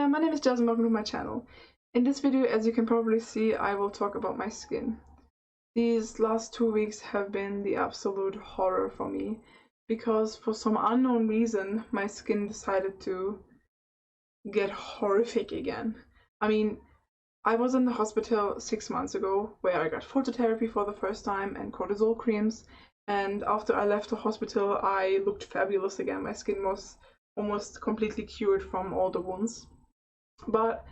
my name is Jazz and welcome to my channel. In this video, as you can probably see, I will talk about my skin. These last 2 weeks have been the absolute horror for me because for some unknown reason my skin decided to get horrific again. I mean, I was in the hospital 6 months ago where I got phototherapy for the first time and cortisol creams, and after I left the hospital I looked fabulous again. My skin was almost completely cured from all the wounds. But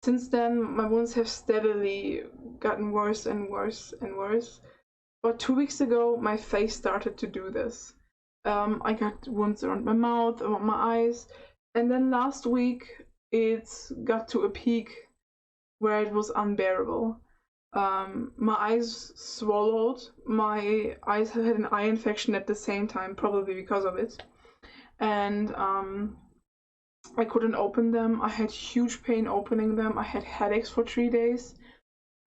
since then, my wounds have steadily gotten worse and worse and worse. But 2 weeks ago, my face started to do this. I got wounds around my mouth, around my eyes, and then last week it got to a peak where it was unbearable. My eyes swallowed, my eyes had an eye infection at the same time, probably because of it. And I couldn't open them. I had huge pain opening them. I had headaches for 3 days.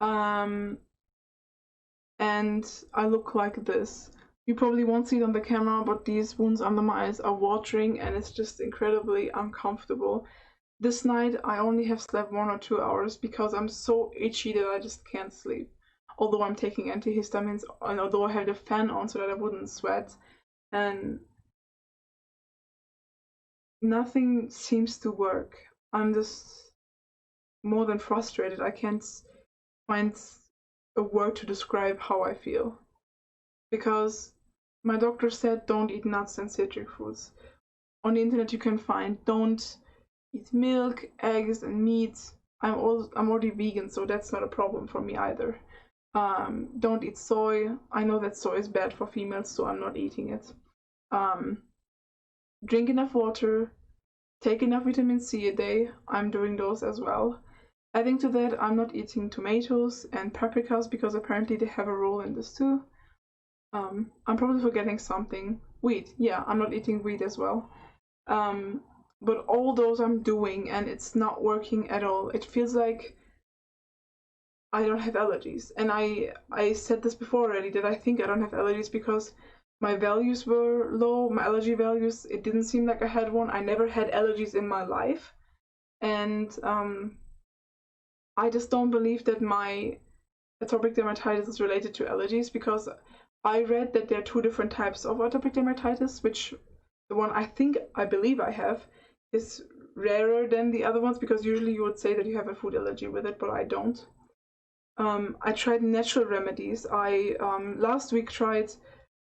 And I look like this. You probably won't see it on the camera, but these wounds under my eyes are watering and it's just incredibly uncomfortable. This night I only have slept 1 or 2 hours because I'm so itchy that I just can't sleep. Although I'm taking antihistamines and although I have the fan on so that I wouldn't sweat. And nothing seems to work. I'm just more than frustrated. I can't find a word to describe how I feel. Because my doctor said don't eat nuts and citric foods. On the internet you can find don't eat milk, eggs and meat. I'm already vegan, so that's not a problem for me either. Don't eat soy. I know that soy is bad for females, so I'm not eating it. Drink enough water, take enough vitamin C a day. I'm doing those as well. Adding to that, I'm not eating tomatoes and paprikas because apparently they have a role in this too. I'm probably forgetting something. Wheat, yeah, I'm not eating wheat as well. But all those I'm doing and it's not working at all. It feels like I don't have allergies. And I said this before already, that I think I don't have allergies because my values were low, my allergy values, it didn't seem like I had one. I never had allergies in my life. And I just don't believe that my atopic dermatitis is related to allergies, because I read that there are 2 different types of atopic dermatitis, which the one I believe I have is rarer than the other ones, because usually you would say that you have a food allergy with it, but I don't. I tried natural remedies. I last week tried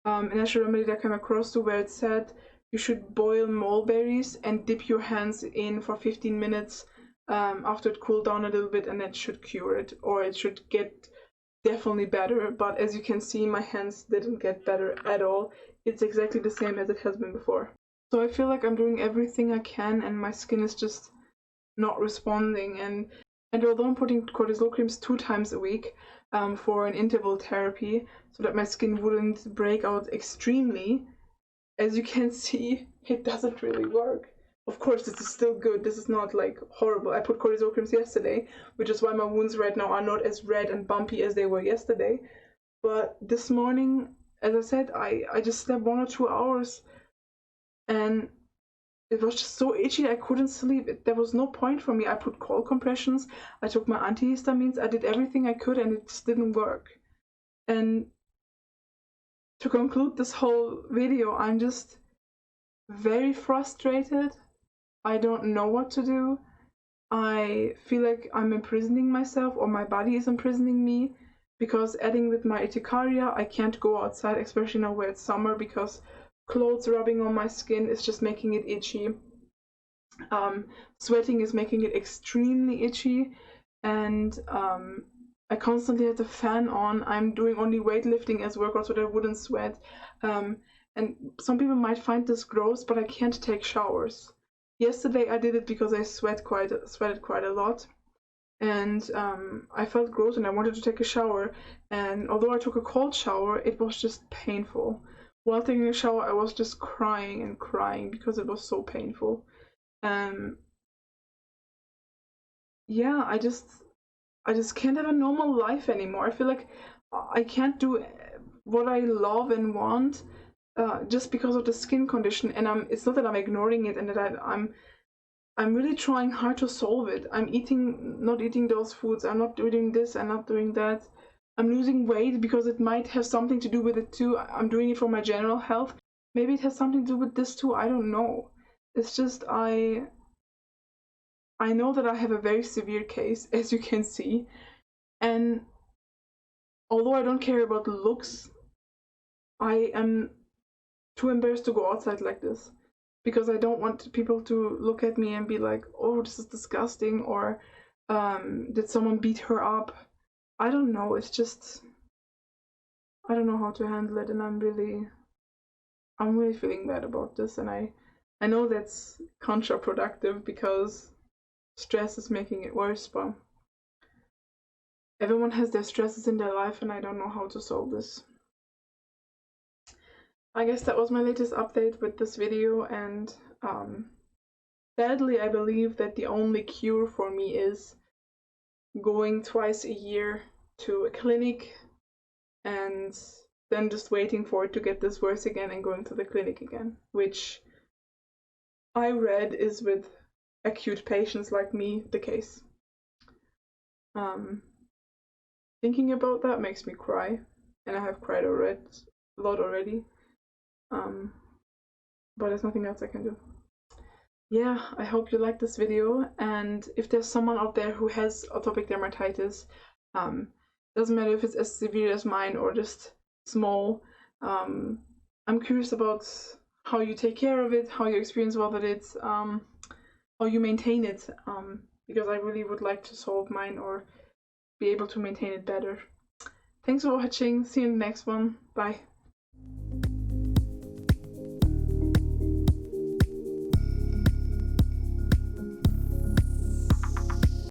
a natural remedy that I came across to where it said you should boil mulberries and dip your hands in for 15 minutes after it cooled down a little bit, and that should cure it, or it should get definitely better. But as you can see, my hands didn't get better at all. It's exactly the same as it has been before. So I feel like I'm doing everything I can and my skin is just not responding. And although I'm putting cortisol creams 2 times a week for an interval therapy so that my skin wouldn't break out extremely, as you can see, it doesn't really work. Of course, this is still good. This is not like horrible. I put cortisol creams yesterday, which is why my wounds right now are not as red and bumpy as they were yesterday. But this morning, as I said, I just slept 1 or 2 hours and it was just so itchy I couldn't sleep. There was no point for me. I put cold compressions, I took my antihistamines, I did everything I could and it just didn't work. And to conclude this whole video, I'm just very frustrated. I don't know what to do. I feel like I'm imprisoning myself, or my body is imprisoning me, because adding with my urticaria, I can't go outside, especially now where it's summer, because clothes rubbing on my skin is just making it itchy. Sweating is making it extremely itchy, and I constantly have the fan on. I'm doing only weightlifting as workout so that I wouldn't sweat. And some people might find this gross, but I can't take showers. Yesterday I did it because I sweated quite a lot, and I felt gross and I wanted to take a shower. And although I took a cold shower, it was just painful. While taking a shower, I was just crying and crying because it was so painful. Yeah, I just can't have a normal life anymore. I feel like I can't do what I love and want just because of the skin condition. And it's not that I'm ignoring it and that I'm really trying hard to solve it. I'm not eating those foods. I'm not doing this. I'm not doing that. I'm losing weight because it might have something to do with it too. I'm doing it for my general health. Maybe it has something to do with this too. I don't know. It's just I know that I have a very severe case, as you can see. And although I don't care about looks, I am too embarrassed to go outside like this, because I don't want people to look at me and be like, oh, this is disgusting, or did someone beat her up? I don't know. It's just, I don't know how to handle it, and I'm really feeling bad about this. And I know that's counterproductive because stress is making it worse, but everyone has their stresses in their life, and I don't know how to solve this. I guess that was my latest update with this video, and sadly I believe that the only cure for me is going twice a year to a clinic and then just waiting for it to get this worse again and going to the clinic again, which I read is with acute patients like me the case. Thinking about that makes me cry, and I have cried a lot already. But there's nothing else I can do. Yeah, I hope you liked this video, and if there's someone out there who has atopic dermatitis, doesn't matter if it's as severe as mine or just small, I'm curious about how you take care of it, how you experience whether it's how you maintain it, because I really would like to solve mine or be able to maintain it better. Thanks for watching, see you in the next one, bye.